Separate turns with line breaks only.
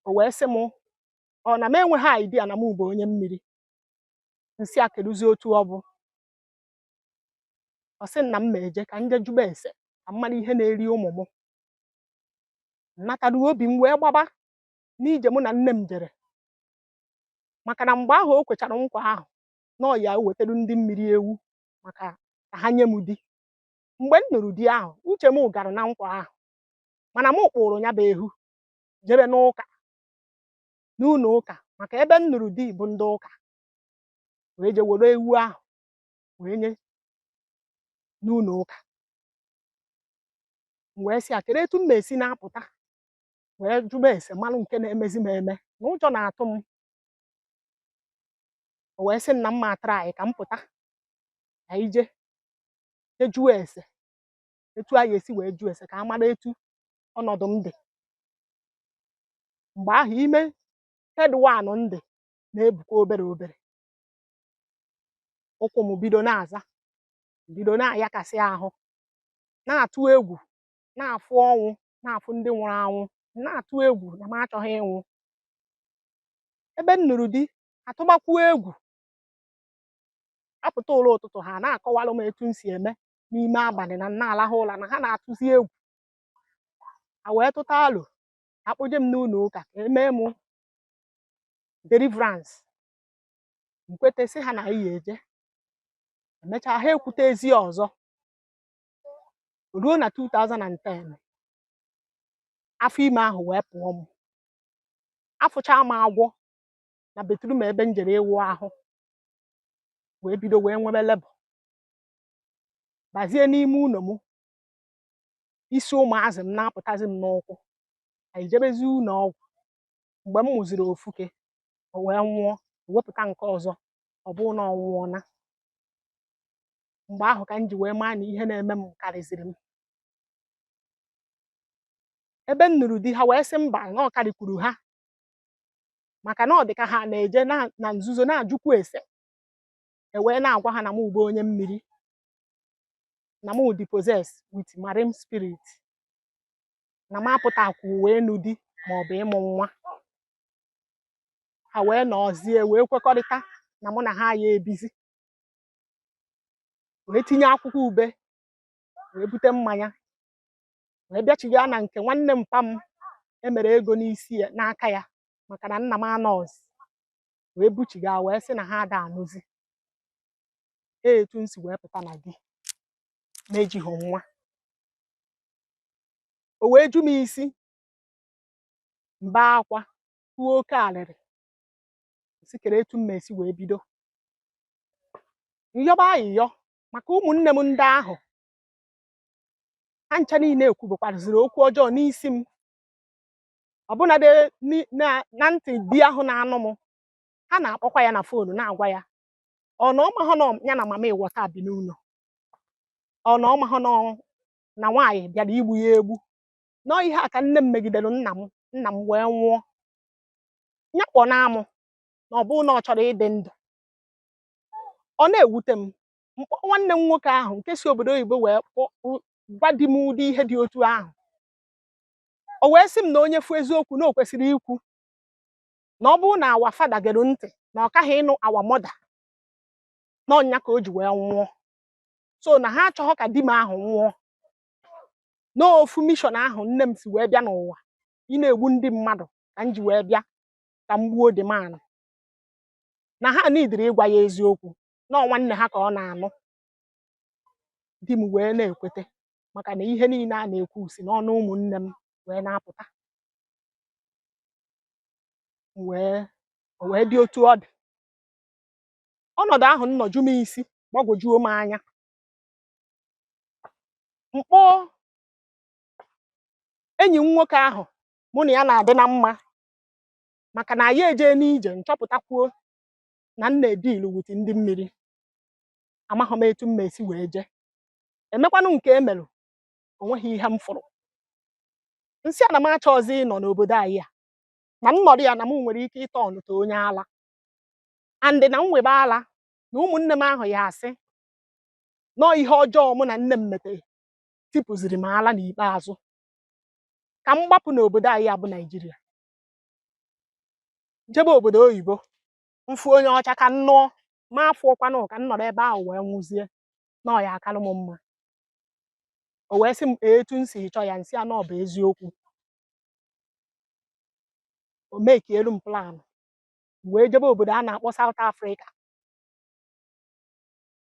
o wee sị m ọ na m enweghị idea na m bụ onye mmiri. Nsị a kedụzi otu ọ bụ. Ọ sị na m ma eje ka nje jụba ese ka mmadụ ihe na-eri ụmụ m. Nnataru obi m wee gbaba n'ije mụ na nne m jere, maka na mgbe ahụ o kwechara nkwa ahụ na ọ ya ewetara ndị mmiri ewu maka ka ha nye m di. Mgbe m nụrụ di ahụ, uche m gara na nkwa ahụ, mana m kpụrụ ya bụ ehu jebe n'ụlọ ụka, maka ebe m nụrụ di bụ ndị ụka, wee je were ewu ahụ wee nye n'ụlọ ụka. M wee sị ya kedu etu m na-esi na-apụta wee jụba ese mmanụ nke na-emezi m eme na ụjọ na-atụ m. O wee sị na mma atara anyị ka m pụta ka ije jụọ ese etu anyị esi wee jụọ ese ka a mara etu ọnọdụ m dị. Mgbe ahụ ime headone m dị na-ebukwa obere obere, ụkwụ m bido na-aza, bido na-ayakasị ahụ, na-atụ egwu, na-afụ ọnwụ, na-afụ ndị nwụrụ anwụ, na-atụ egwu na m achọghị ịnwụ. Ebe m nụrụ di atụbakwuo egwu. Apụta ụlọ ụtụtụ ha na-akọwalụ m etu m si eme n'ime abalị na na-alahụ ụra na ha na-atụzi egwu. Ha wee tụta alo akpọje m n'ụlọ ụka ka emee m deliverance. Nkwete sị ha na anyị eje. Emechaa ha ekwutezi ọzọ. Ruo na 2010 afọ ime ahụ wee pụọ m. Afụchaa m agwọ na bedroom ebe m jere ịwụ ahụ, wee bido wee nwebe labor. Bazie n'ime ụlọ m, isi ụmụazị m na-apụtazi m n'ụkwụ. Anyị jebezi ụlọ ọgwụ. Mgbe m mụziri ofuke, o wee nwụọ, wepụta nke ọzọ, ọ bụrụ na ọ nwụọna. Mgbe ahụ ka m ji wee maa na ihe na-eme m karịzịrị m. Ebe m nụrụ di ha wee sị mba na ọ karịkwuru ha, maka na ọ dị ka ha na-eje na nzuzo na-ajụkwu ese. E wee na-agwa ha na m bụ onye mmiri, na m dị possessed with marine spirit, na m apụtakwu wee nụ di maọbụ ịmụ nwa. Ha wee nọzie wee kwekọrịta na mụ na ha ya ebizi. Wee tinye akwụkwọ ube, wee bute mmanya, wee bịachiga na nke nwanne mpa m emere ego n'isi ya n'aka ya maka na nna m anọzi. Wee buchiga wee sị na ha ada anụzi. Etu m si wee pụta na di na-ejighị nwa. O wee ju m isi, mba akwa, kwuo oke alịrị, sị kere etu m esi wee bido. Nyọba ayịyọ maka ụmụnne m ndị ahụ, ha ncha niile ekwubekwarazịrị okwu ọjọọ n'isi m. Ọbụnadị na ntị di ahụ na-anụ m, ha na-akpọkwa ya na foonu na-agwa ya ọ na ọmahọ nọ ya na mama ịwọta bi n'ụlọ, ọ na ọmahọ nọ na nwaanyị bịara igbu ya egbu. Nọọ ihe a ka nne m megidere nna m wee nwụọ. Nyakpọ na amụ na ọ bụrụ na ọ chọrọ ịdị ndụ. Ọ na-ewute m. Mkpọ nwanne m nwoke ahụ nke si obodo oyibo wee gwa di m ụdị ihe dị otu ahụ. O wee sị m na onye fụ eziokwu na o kwesịrị ikwu na ọ bụrụ na awa fada gere ntị na ọ kaghị ịnụ awa mọda, na ọnya ka o ji wee nwụọ. So na ha achọghọ ka di m ahụ nwụọ. N'ofu mission ahụ nne m si wee bịa n'ụwa, ị na-egbu ndị mmadụ ka m ji wee bịa ka m gbuo dị manụ. Na ha nidiri ịgwa ya eziokwu, na ọ nwanne ha ka ọ na-anụ. Di m wee na-ekwete maka na ihe niile a na-ekwu si n'ọnụ ụmụnne m wee na-apụta. O wee dị otu ọ dị. Ọnọdụ ahụ nnọju m isi gbagwojuo m anya. Mkpọ enyi m nwoke ahụ mụ na ya na-adị na mma, maka na ya eje n'ije nchọpụtakwuo na m na-edilu wit ndị mmiri. Amaghọ m etu m esi wee je. Emekwanụ nke emelụ, o nweghị ihe m fụrụ. Nsị a na m achọghịzị ịnọ n'obodo anyị a, na nnọdụ ya na m nwere ike ịtọ ọnụta onye ala. And na m webe ala na ụmụnne m ahụ ya asị nọọ ihe ọjọọ mụ na nne m metere tipụziri m ala n'ikpeazụ ka m gbapụ n'obodo anyị a bụ Naịjirịa. jebe obodo oyibo mfu onye ọcha ka nnụọ ma afụọkwanụ ka nnọrọ ebe ahụ wee nwụzie na ọ ya akalụ m mma. O wee sị m etu m si chọọ ya, nsị ya na ọ bụ eziokwu. O mekielu m plan wee jebe obodo a na-akpọ South Africa.